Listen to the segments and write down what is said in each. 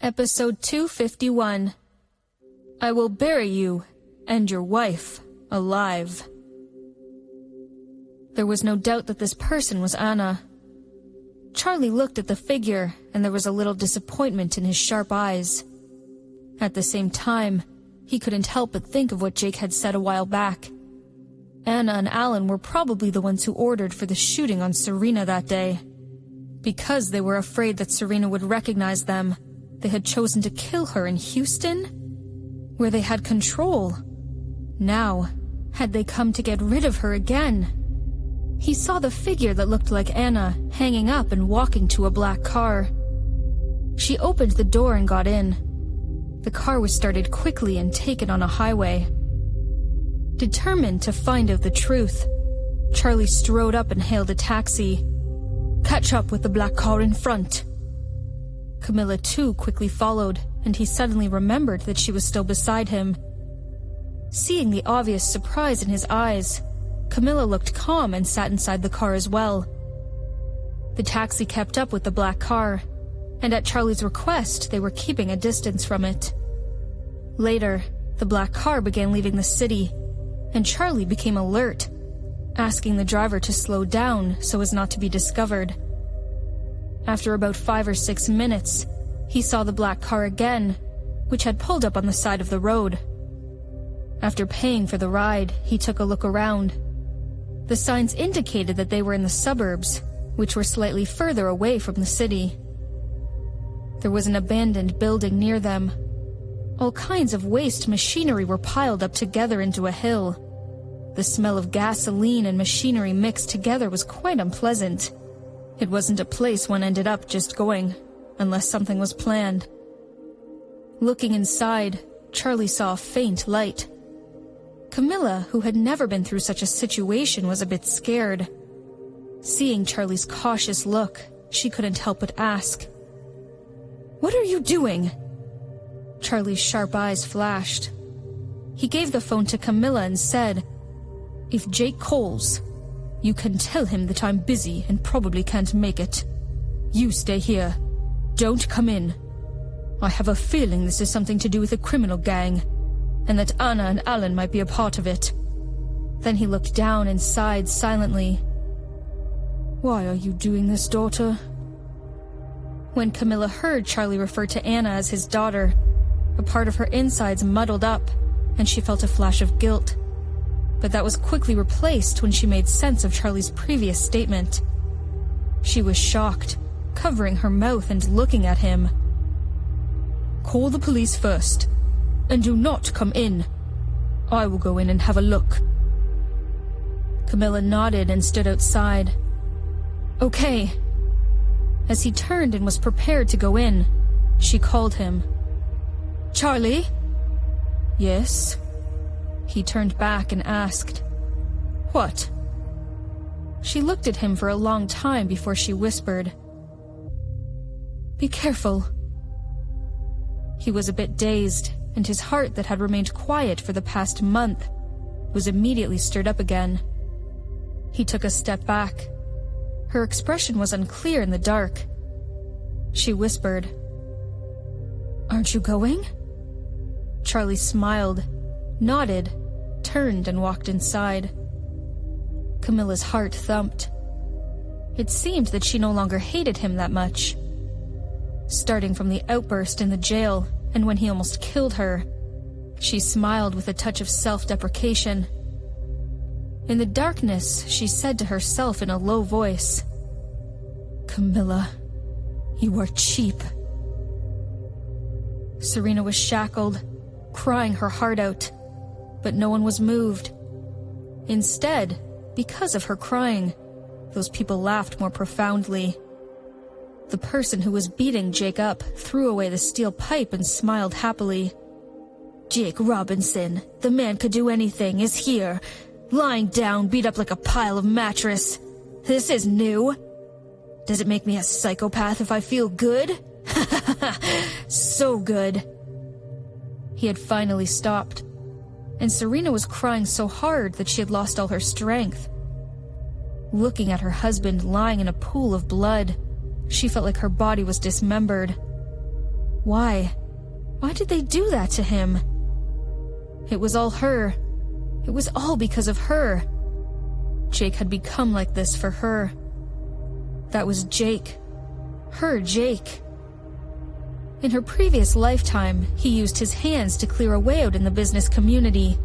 Episode 251. I will bury you and your wife alive. There was no doubt that this person was Anna. Charlie looked at the figure, and there was a little disappointment in his sharp eyes. At the same time, he couldn't help but think of what Jake had said a while back. Anna and Alan were probably the ones who ordered for the shooting on Serena that day. Because they were afraid that Serena would recognize them, they had chosen to kill her in Houston, where they had control. Now, had they come to get rid of her again? He saw the figure that looked like Anna hanging up and walking to a black car. She opened the door and got in. The car was started quickly and taken on a highway. Determined to find out the truth, Charlie strode up and hailed a taxi. "Catch up with the black car in front." Camilla too quickly followed, and he suddenly remembered that she was still beside him. Seeing the obvious surprise in his eyes, Camilla looked calm and sat inside the car as well. The taxi kept up with the black car, and at Charlie's request, they were keeping a distance from it. Later, the black car began leaving the city, and Charlie became alert, asking the driver to slow down so as not to be discovered. After about 5 or 6 minutes, he saw the black car again, which had pulled up on the side of the road. After paying for the ride, he took a look around. The signs indicated that they were in the suburbs, which were slightly further away from the city. There was an abandoned building near them. All kinds of waste machinery were piled up together into a hill. The smell of gasoline and machinery mixed together was quite unpleasant. It wasn't a place one ended up just going, unless something was planned. Looking inside, Charlie saw a faint light. Camilla, who had never been through such a situation, was a bit scared. Seeing Charlie's cautious look, she couldn't help but ask, "What are you doing?" Charlie's sharp eyes flashed. He gave the phone to Camilla and said, "If Jake calls, you can tell him that I'm busy and probably can't make it. You stay here. Don't come in. I have a feeling this is something to do with a criminal gang, and that Anna and Alan might be a part of it." Then he looked down and sighed silently. "Why are you doing this, daughter?" When Camilla heard Charlie refer to Anna as his daughter, a part of her insides muddled up, and she felt a flash of guilt. But that was quickly replaced when she made sense of Charlie's previous statement. She was shocked, covering her mouth and looking at him. "Call the police first, and do not come in. I will go in and have a look." Camilla nodded and stood outside. "Okay." As he turned and was prepared to go in, she called him. "Charlie?" "Yes?" He turned back and asked, "What?" She looked at him for a long time before she whispered, "Be careful." He was a bit dazed, and his heart that had remained quiet for the past month was immediately stirred up again. He took a step back. Her expression was unclear in the dark. She whispered, "Aren't you going?" Charlie smiled, nodded, turned and walked inside. Camilla's heart thumped. It seemed that she no longer hated him that much. Starting from the outburst in the jail and when he almost killed her, she smiled with a touch of self-deprecation. In the darkness, she said to herself in a low voice, "Camilla, you are cheap." Serena was shackled, crying her heart out, but no one was moved. Instead, because of her crying, those people laughed more profoundly. The person who was beating Jake up threw away the steel pipe and smiled happily. "Jake Robinson, the man could do anything, is here, lying down, beat up like a pile of mattress. This is new. Does it make me a psychopath if I feel good? So good." He had finally stopped, and Serena was crying so hard that she had lost all her strength. Looking at her husband lying in a pool of blood, she felt like her body was dismembered. Why? Why did they do that to him? It was all her. It was all because of her. Jake had become like this for her. That was Jake. Her Jake. In her previous lifetime, he used his hands to clear a way out in the business community.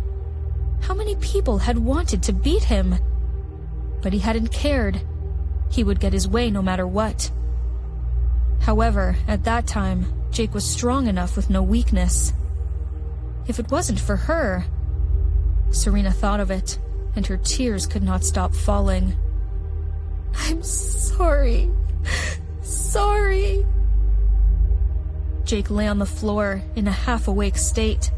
How many people had wanted to beat him? But he hadn't cared. He would get his way no matter what. However, at that time, Jake was strong enough with no weakness. If it wasn't for her... Serena thought of it, and her tears could not stop falling. I'm sorry. Sorry. Jake lay on the floor in a half-awake state.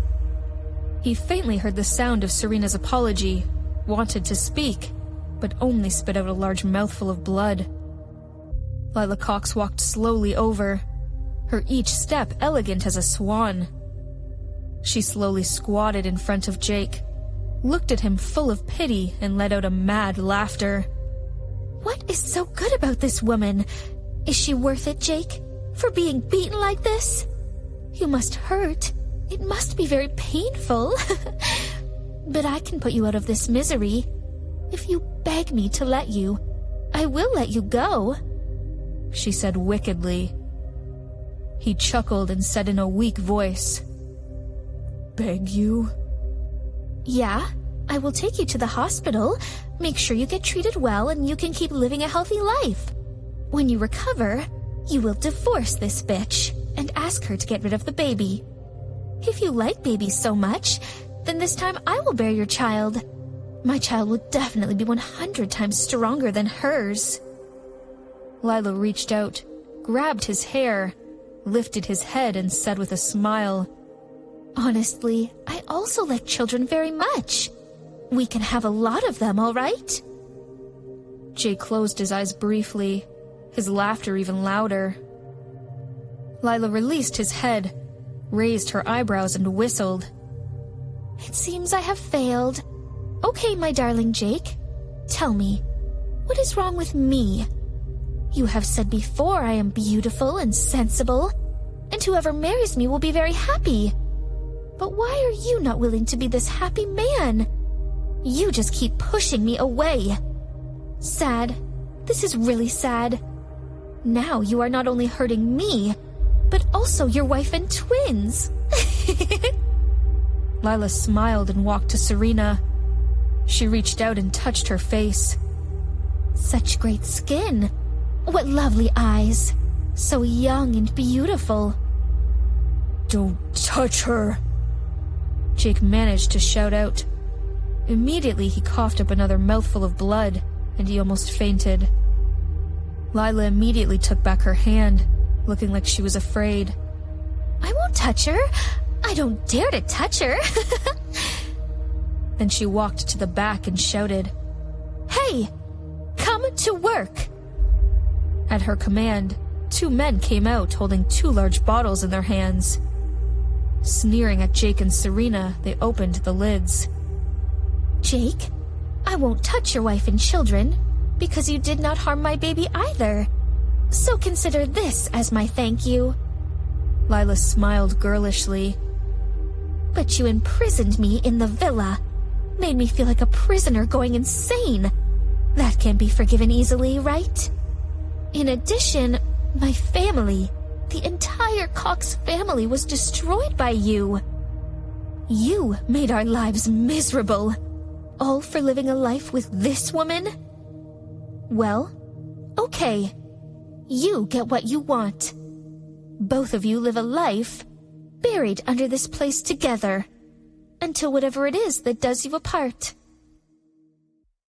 He faintly heard the sound of Serena's apology, wanted to speak, but only spit out a large mouthful of blood. Lila Cox walked slowly over, her each step elegant as a swan. She slowly squatted in front of Jake, looked at him full of pity, and let out a mad laughter. What is so good about this woman? Is she worth it, Jake? For being beaten like this? You must hurt. It must be very painful. But I can put you out of this misery. If you beg me to let you, I will let you go, she said wickedly. He chuckled and said in a weak voice, Beg you? Yeah, I will take you to the hospital, make sure you get treated well, and you can keep living a healthy life. When you recover, you will divorce this bitch and ask her to get rid of the baby. If you like babies so much, then this time I will bear your child. My child will definitely be 100 times stronger than hers. Lila reached out, grabbed his hair, lifted his head, and said with a smile, Honestly, I also like children very much. We can have a lot of them, all right? Jay closed his eyes briefly, his laughter even louder. Lila released his head, raised her eyebrows, and whistled. It seems I have failed. Okay, my darling Jake, tell me, what is wrong with me? You have said before I am beautiful and sensible, and whoever marries me will be very happy. But why are you not willing to be this happy man? You just keep pushing me away. Sad. This is really sad. Now you are not only hurting me, but also your wife and twins. Lila smiled and walked to Serena. She reached out and touched her face. Such great skin. What lovely eyes. So young and beautiful. Don't touch her. Jake managed to shout out. Immediately he coughed up another mouthful of blood, and he almost fainted. Lila immediately took back her hand, looking like she was afraid. I won't touch her. I don't dare to touch her. Then she walked to the back and shouted, Hey, come to work. At her command, 2 men came out holding 2 large bottles in their hands. Sneering at Jake and Serena, they opened the lids. Jake, I won't touch your wife and children, because you did not harm my baby either. So consider this as my thank you. Lila smiled girlishly. But you imprisoned me in the villa, made me feel like a prisoner going insane. That can't be forgiven easily, right? In addition, my family, the entire Cox family, was destroyed by you. You made our lives miserable, all for living a life with this woman? Well, okay. You get what you want. Both of you live a life buried under this place together, until whatever it is that does you apart.